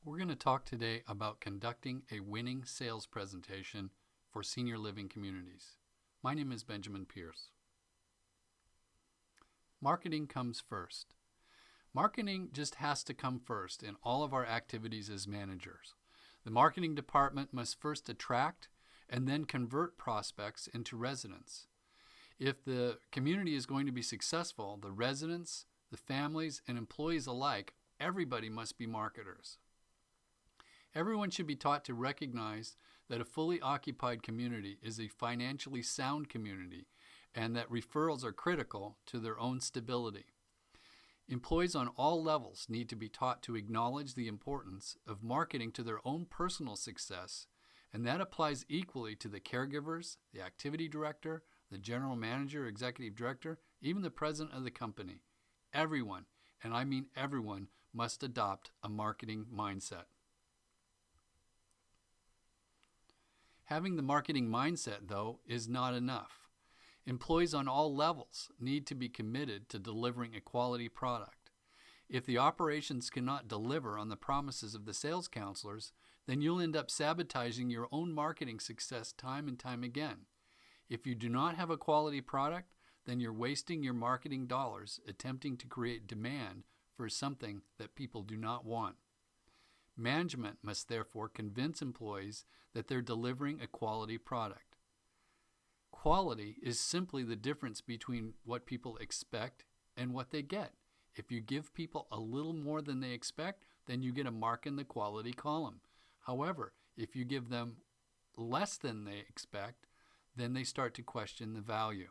We're going to talk today about conducting a winning sales presentation for senior living communities. My name is Benjamin Pierce. Marketing comes first. Marketing just has to come first in all of our activities as managers. The marketing department must first attract and then convert prospects into residents. If the community is going to be successful, the residents, the families, and employees alike, everybody must be marketers. Everyone should be taught to recognize that a fully occupied community is a financially sound community and that referrals are critical to their own stability. Employees on all levels need to be taught to acknowledge the importance of marketing to their own personal success, and that applies equally to the caregivers, the activity director, the general manager, executive director, even the president of the company. Everyone, and I mean everyone, must adopt a marketing mindset. Having the marketing mindset, though, is not enough. Employees on all levels need to be committed to delivering a quality product. If the operations cannot deliver on the promises of the sales counselors, then you'll end up sabotaging your own marketing success time and time again. If you do not have a quality product, then you're wasting your marketing dollars attempting to create demand for something that people do not want. Management must therefore convince employees that they're delivering a quality product. Quality is simply the difference between what people expect and what they get. If you give people a little more than they expect, then you get a mark in the quality column. However, if you give them less than they expect, then they start to question the value.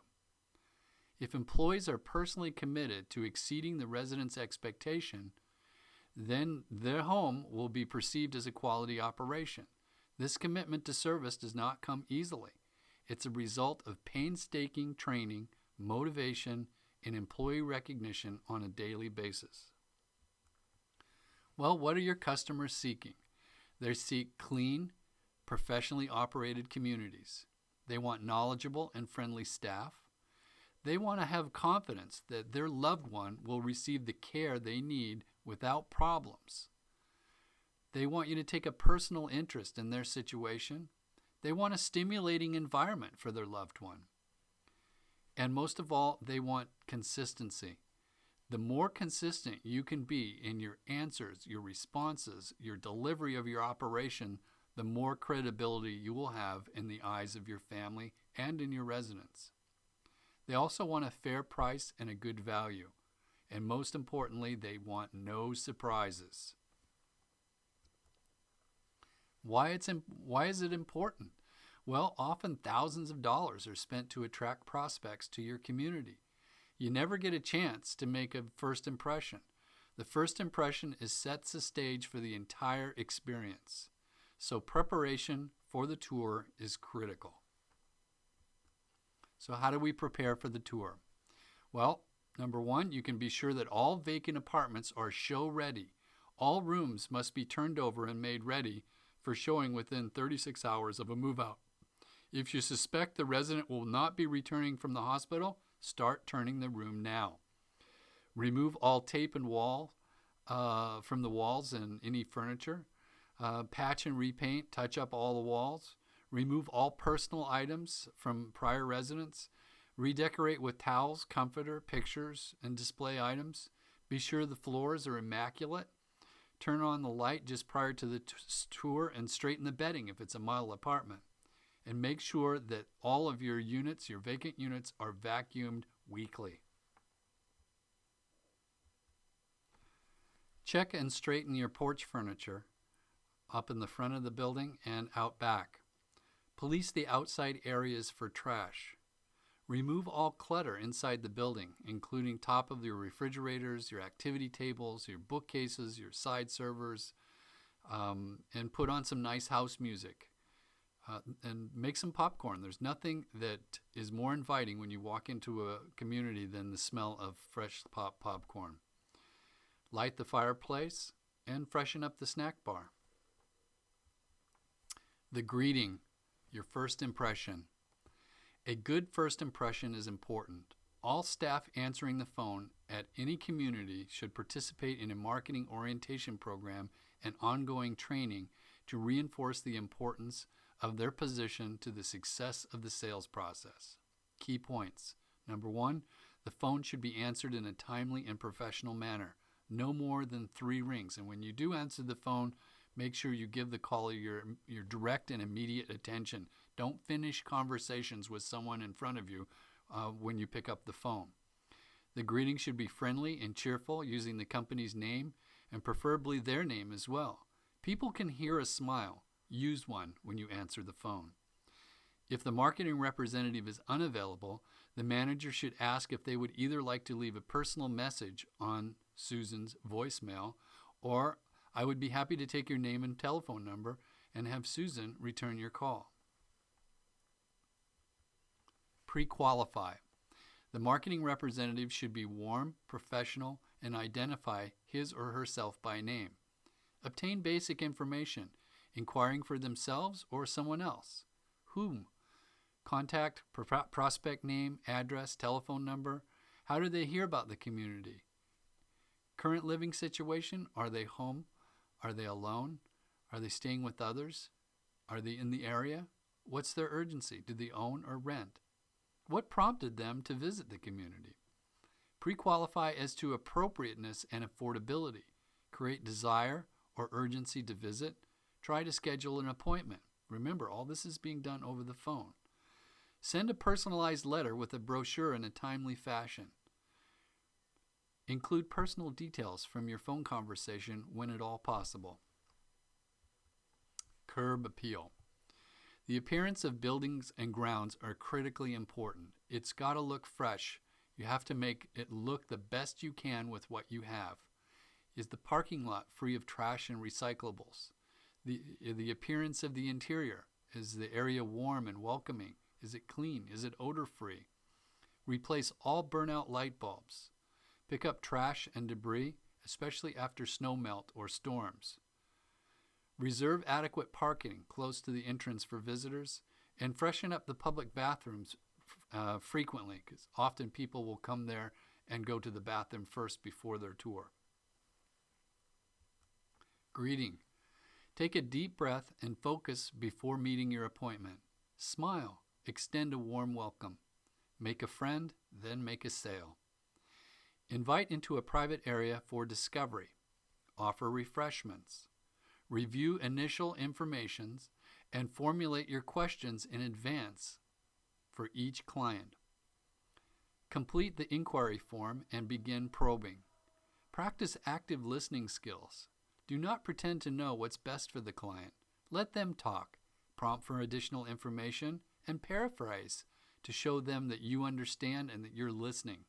If employees are personally committed to exceeding the residents' expectation, then their home will be perceived as a quality operation. This commitment to service does not come easily. It's a result of painstaking training, motivation, and employee recognition on a daily basis. Well, what are your customers seeking? They seek clean, professionally operated communities. They want knowledgeable and friendly staff. They want to have confidence that their loved one will receive the care they need without problems. They want you to take a personal interest in their situation. They want a stimulating environment for their loved one. And most of all, they want consistency. The more consistent you can be in your answers, your responses, your delivery of your operation, the more credibility you will have in the eyes of your family and in your residents. They also want a fair price and a good value. And most importantly, they want no surprises. Why is it important? Well, often thousands of dollars are spent to attract prospects to your community. You never get a chance to make a first impression. The first impression sets the stage for the entire experience. So preparation for the tour is critical. So how do we prepare for the tour? Well, number one, you can be sure that all vacant apartments are show ready. All rooms must be turned over and made ready for showing within 36 hours of a move out. If you suspect the resident will not be returning from the hospital, start turning the room now. Remove all tape and wall from the walls and any furniture. Patch and repaint, touch up all the walls. Remove all personal items from prior residents. Redecorate with towels, comforter, pictures, and display items. Be sure the floors are immaculate. Turn on the light just prior to the tour and straighten the bedding if it's a model apartment. And make sure that all of your units, your vacant units, are vacuumed weekly. Check and straighten your porch furniture up in the front of the building and out back. Police the outside areas for trash. Remove all clutter inside the building, including top of your refrigerators, your activity tables, your bookcases, your side servers, and put on some nice house music. And make some popcorn. There's nothing that is more inviting when you walk into a community than the smell of fresh popcorn. Light the fireplace and freshen up the snack bar. The greeting, your first impression. A good first impression is important. All staff answering the phone at any community should participate in a marketing orientation program and ongoing training to reinforce the importance of their position to the success of the sales process. Key points. Number 1, the phone should be answered in a timely and professional manner, no more than 3 rings. And when you do answer the phone, make sure you give the caller your direct and immediate attention. Don't finish conversations with someone in front of you when you pick up the phone. The greeting should be friendly and cheerful, using the company's name and preferably their name as well. People can hear a smile. Use one when you answer the phone. If the marketing representative is unavailable, the manager should ask if they would either like to leave a personal message on Susan's voicemail, or I would be happy to take your name and telephone number and have Susan return your call. Pre-qualify. The marketing representative should be warm, professional, and identify his or herself by name. Obtain basic information, inquiring for themselves or someone else. Whom? Contact, prospect name, address, telephone number. How do they hear about the community? Current living situation? Are they home? Are they alone? Are they staying with others? Are they in the area? What's their urgency? Do they own or rent? What prompted them to visit the community? Pre-qualify as to appropriateness and affordability. Create desire or urgency to visit. Try to schedule an appointment. Remember, all this is being done over the phone. Send a personalized letter with a brochure in a timely fashion. Include personal details from your phone conversation when at all possible. Curb appeal. The appearance of buildings and grounds are critically important. It's got to look fresh. You have to make it look the best you can with what you have. Is the parking lot free of trash and recyclables? The appearance of the interior. Is the area warm and welcoming? Is it clean? Is it odor-free? Replace all burnout light bulbs. Pick up trash and debris, especially after snow melt or storms. Reserve adequate parking close to the entrance for visitors, and freshen up the public bathrooms frequently, because often people will come there and go to the bathroom first before their tour. Greeting. Take a deep breath and focus before meeting your appointment. Smile. Extend a warm welcome. Make a friend, then make a sale. Invite into a private area for discovery. Offer refreshments. Review initial informations and formulate your questions in advance for each client. Complete the inquiry form and begin probing. Practice active listening skills. Do not pretend to know what's best for the client. Let them talk. Prompt for additional information and paraphrase to show them that you understand and that you're listening.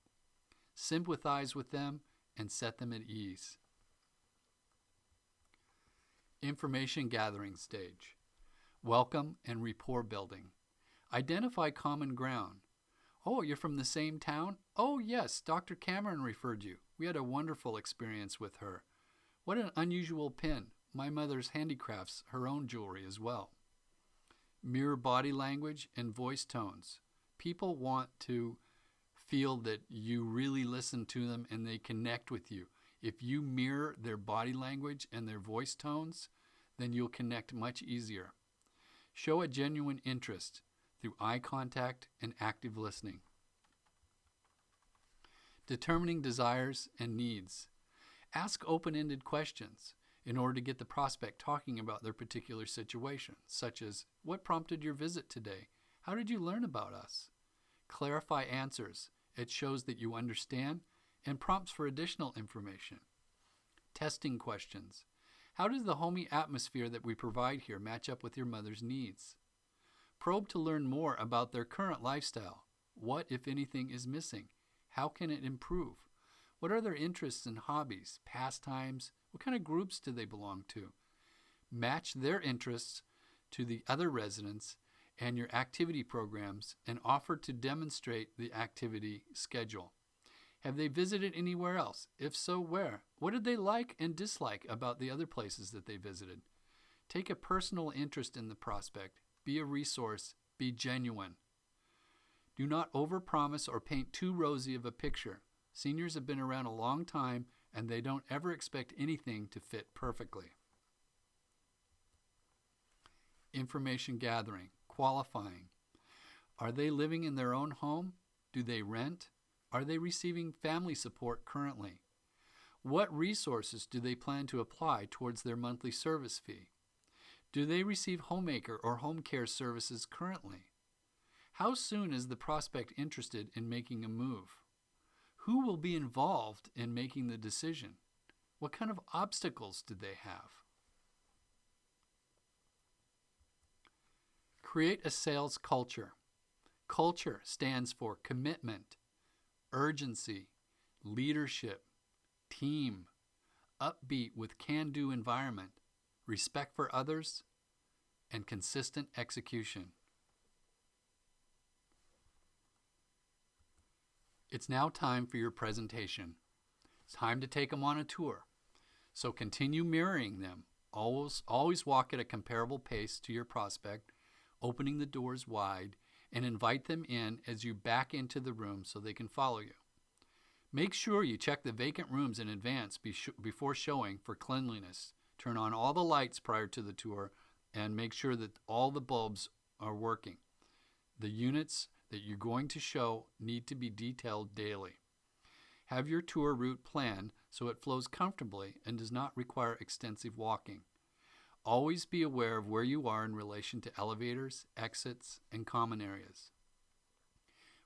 Sympathize with them and set them at ease. Information gathering stage. Welcome and rapport building. Identify common ground. Oh, you're from the same town? Oh, yes, Dr. Cameron referred you. We had a wonderful experience with her. What an unusual pin. My mother's handicrafts, her own jewelry as well. Mirror body language and voice tones. People want to feel that you really listen to them and they connect with you. If you mirror their body language and their voice tones, then you'll connect much easier. Show a genuine interest through eye contact and active listening. Determining desires and needs. Ask open-ended questions in order to get the prospect talking about their particular situation, such as, what prompted your visit today? How did you learn about us? Clarify answers. It shows that you understand and prompts for additional information. Testing questions. How does the homey atmosphere that we provide here match up with your mother's needs? Probe to learn more about their current lifestyle. What, if anything, is missing? How can it improve? What are their interests and hobbies, pastimes? What kind of groups do they belong to? Match their interests to the other residents and your activity programs and offer to demonstrate the activity schedule. Have they visited anywhere else? If so, where? What did they like and dislike about the other places that they visited? Take a personal interest in the prospect. Be a resource. Be genuine. Do not overpromise or paint too rosy of a picture. Seniors have been around a long time and they don't ever expect anything to fit perfectly. Information gathering, qualifying. Are they living in their own home? Do they rent? Are they receiving family support currently? What resources do they plan to apply towards their monthly service fee? Do they receive homemaker or home care services currently? How soon is the prospect interested in making a move? Who will be involved in making the decision? What kind of obstacles do they have? Create a sales culture. Culture stands for commitment, urgency, leadership, team, upbeat with can-do environment, respect for others, and consistent execution. It's now time for your presentation. It's time to take them on a tour. So continue mirroring them. Always walk at a comparable pace to your prospect, opening the doors wide, and invite them in as you back into the room so they can follow you. Make sure you check the vacant rooms in advance before showing for cleanliness. Turn on all the lights prior to the tour and make sure that all the bulbs are working. The units that you're going to show need to be detailed daily. Have your tour route planned so it flows comfortably and does not require extensive walking. Always be aware of where you are in relation to elevators, exits, and common areas.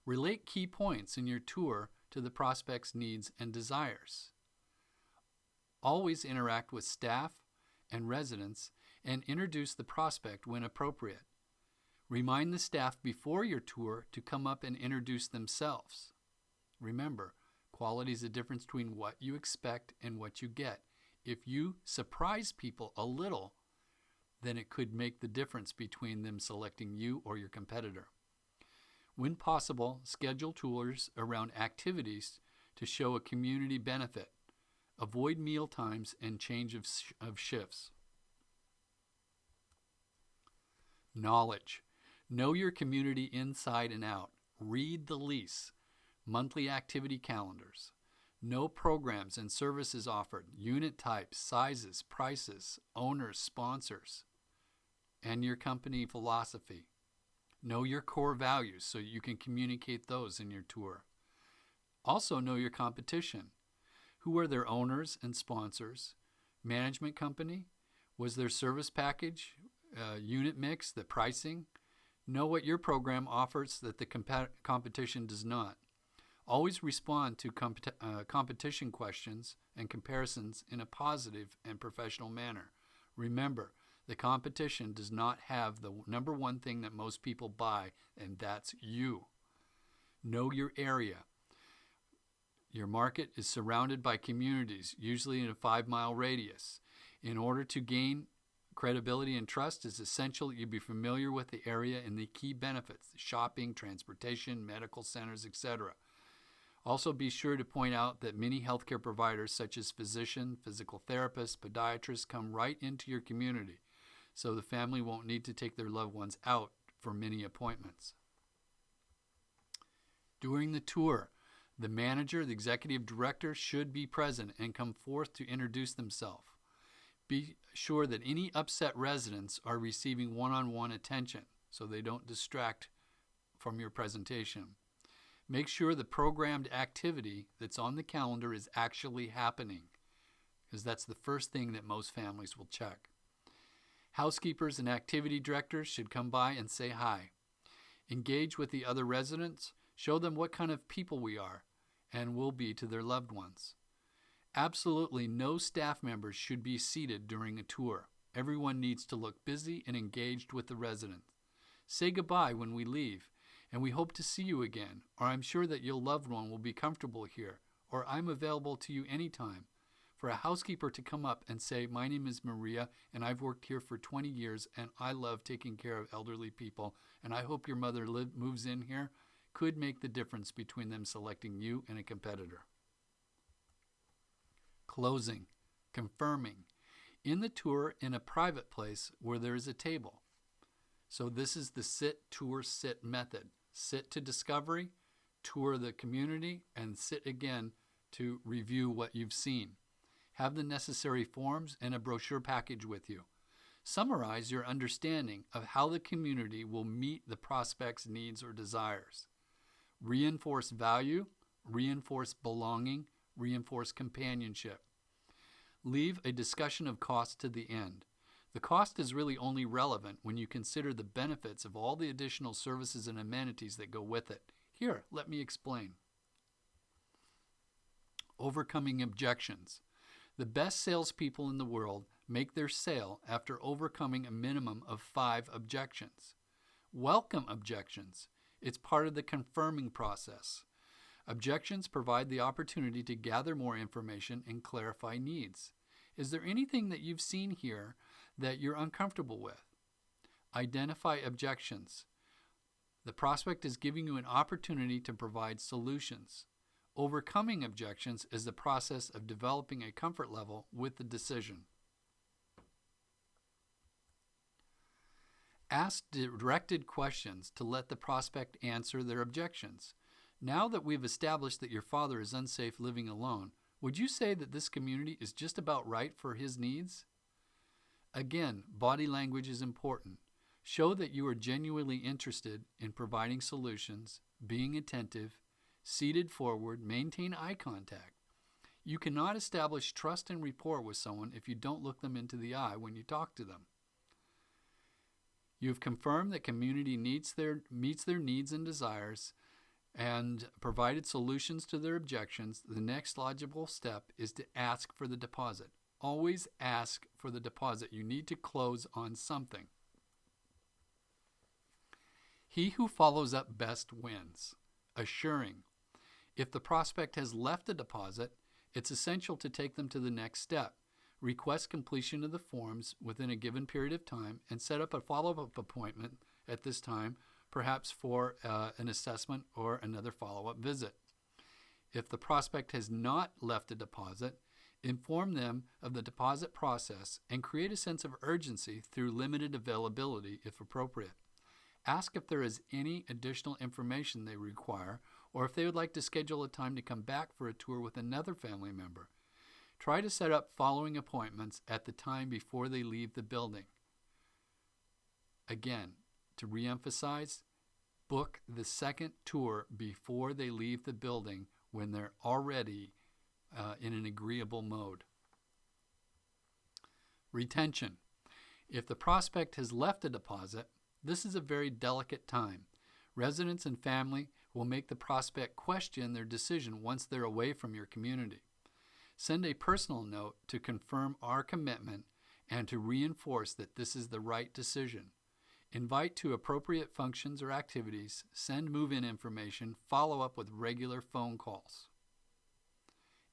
Relate key points in your tour to the prospect's needs and desires. Always interact with staff and residents and introduce the prospect when appropriate. Remind the staff before your tour to come up and introduce themselves. Remember, quality is the difference between what you expect and what you get. If you surprise people a little, then it could make the difference between them selecting you or your competitor. When possible, schedule tours around activities to show a community benefit. Avoid meal times and change of shifts. Knowledge. Know your community inside and out. Read the lease, monthly activity calendars. Know programs and services offered, unit types, sizes, prices, owners, sponsors, and your company philosophy. Know your core values so you can communicate those in your tour. Also know your competition. Who are their owners and sponsors? Management company? Was their service package, unit mix, the pricing? Know what your program offers that the competition does not. Always respond to competition questions and comparisons in a positive and professional manner. Remember, the competition does not have the number one thing that most people buy, and that's you. Know your area. Your market is surrounded by communities, usually in a 5-mile radius. In order to gain credibility and trust, it's essential that you be familiar with the area and the key benefits, shopping, transportation, medical centers, etc. Also be sure to point out that many healthcare providers such as physicians, physical therapists, podiatrists come right into your community, so the family won't need to take their loved ones out for many appointments. During the tour, the manager, the executive director should be present and come forth to introduce themselves. Be sure that any upset residents are receiving one-on-one attention so they don't distract from your presentation. Make sure the programmed activity that's on the calendar is actually happening, because that's the first thing that most families will check. Housekeepers and activity directors should come by and say hi. Engage with the other residents. Show them what kind of people we are and will be to their loved ones. Absolutely no staff members should be seated during a tour. Everyone needs to look busy and engaged with the residents. Say goodbye when we leave, and we hope to see you again, or I'm sure that your loved one will be comfortable here, or I'm available to you anytime. For a housekeeper to come up and say, "My name is Maria, and I've worked here for 20 years, and I love taking care of elderly people, and I hope your mother moves in here," could make the difference between them selecting you and a competitor. Closing, confirming. In the tour, in a private place where there is a table. So this is the sit, tour, sit method. sit to discovery, tour the community, and sit again to review what you've seen. Have the necessary forms and a brochure package with you. Summarize your understanding of how the community will meet the prospect's needs or desires. Reinforce value, reinforce belonging, reinforce companionship. Leave a discussion of cost to the end. The cost is really only relevant when you consider the benefits of all the additional services and amenities that go with it. Here, let me explain. Overcoming objections. The best salespeople in the world make their sale after overcoming a minimum of 5 objections. Welcome objections. It's part of the confirming process. Objections provide the opportunity to gather more information and clarify needs. Is there anything that you've seen here that you're uncomfortable with? Identify objections. The prospect is giving you an opportunity to provide solutions. Overcoming objections is the process of developing a comfort level with the decision. Ask directed questions to let the prospect answer their objections. Now that we've established that your father is unsafe living alone, would you say that this community is just about right for his needs? Again, body language is important. Show that you are genuinely interested in providing solutions, being attentive, seated forward, maintain eye contact. You cannot establish trust and rapport with someone if you don't look them into the eye when you talk to them. You've confirmed that community meets their needs and desires and provided solutions to their objections. The next logical step is to ask for the deposit. Always ask for the deposit. You need to close on something. He who follows up best wins. Assuring. If the prospect has left a deposit, it's essential to take them to the next step. Request completion of the forms within a given period of time and set up a follow-up appointment at this time, perhaps for an assessment or another follow-up visit. If the prospect has not left a deposit, inform them of the deposit process and create a sense of urgency through limited availability if appropriate. Ask if there is any additional information they require or if they would like to schedule a time to come back for a tour with another family member. Try to set up following appointments at the time before they leave the building. Again, to reemphasize, book the second tour before they leave the building when they're already in an agreeable mode. Retention. If the prospect has left a deposit, this is a very delicate time. Residents and family will make the prospect question their decision once they're away from your community. Send a personal note to confirm our commitment and to reinforce that this is the right decision. Invite to appropriate functions or activities, send move-in information, follow up with regular phone calls.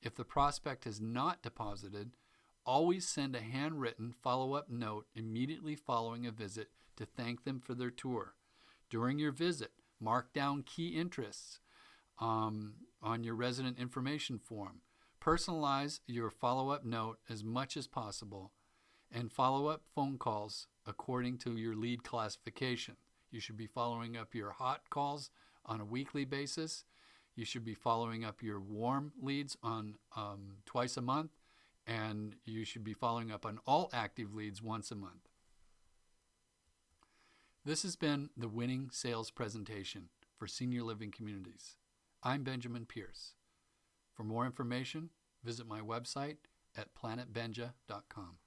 If the prospect has not deposited, always send a handwritten follow-up note immediately following a visit to thank them for their tour. During your visit, mark down key interests on your resident information form. Personalize your follow-up note as much as possible and follow-up phone calls according to your lead classification. You should be following up your hot calls on a weekly basis. You should be following up your warm leads on twice a month, and you should be following up on all active leads once a month. This has been the Winning Sales Presentation for Senior Living Communities. I'm Benjamin Pierce. For more information, visit my website at planetbenja.com.